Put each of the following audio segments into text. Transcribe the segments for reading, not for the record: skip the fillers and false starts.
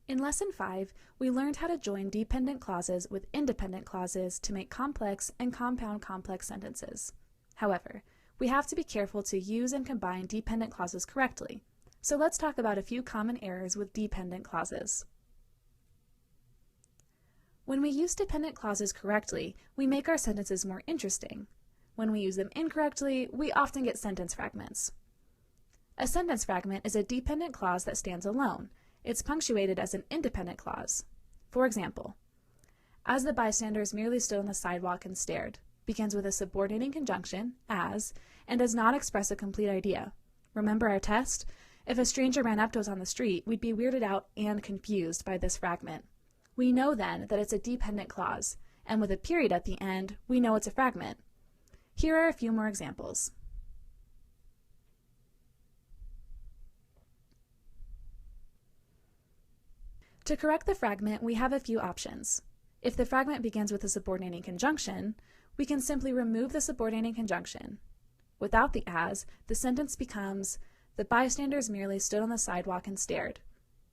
In Lesson 5, we learned how to join dependent clauses with independent clauses to make complex and compound complex sentences. However, we have to be careful to use and combine dependent clauses correctly. So let's talk about a few common errors with dependent clauses. When we use dependent clauses correctly, we make our sentences more interesting. When we use them incorrectly, we often get sentence fragments. A sentence fragment is a dependent clause that stands alone. It's punctuated as an independent clause. For example, as the bystanders merely stood on the sidewalk and stared, begins with a subordinating conjunction, as, and does not express a complete idea. Remember our test? If a stranger ran up to us on the street, we'd be weirded out and confused by this fragment. We know then that it's a dependent clause, and with a period at the end, we know it's a fragment. Here are a few more examples. To correct the fragment, we have a few options. If the fragment begins with a subordinating conjunction, we can simply remove the subordinating conjunction. Without the as, the sentence becomes, the bystanders merely stood on the sidewalk and stared.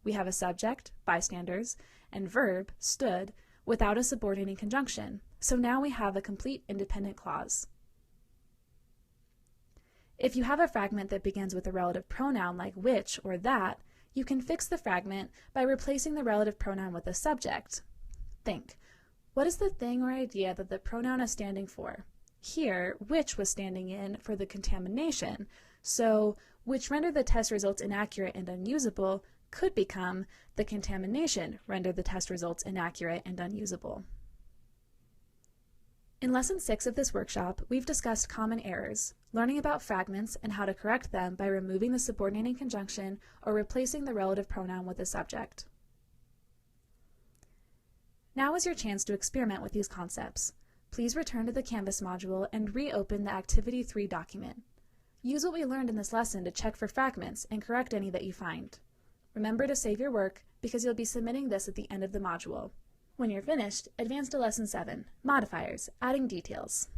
We have a subject, bystanders, and verb, stood, without a subordinating conjunction, so now we have a complete independent clause. If you have a fragment that begins with a relative pronoun like which or that, you can fix the fragment by replacing the relative pronoun with a subject. Think, what is the thing or idea that the pronoun is standing for? Here, which was standing in for the contamination, so which rendered the test results inaccurate and unusable could become the contamination rendered the test results inaccurate and unusable. In Lesson 6 of this workshop, we've discussed common errors, learning about fragments and how to correct them by removing the subordinating conjunction or replacing the relative pronoun with a subject. Now is your chance to experiment with these concepts. Please return to the Canvas module and reopen the Activity 3 document. Use what we learned in this lesson to check for fragments and correct any that you find. Remember to save your work because you'll be submitting this at the end of the module. When you're finished, advance to Lesson 7, Modifiers, Adding Details.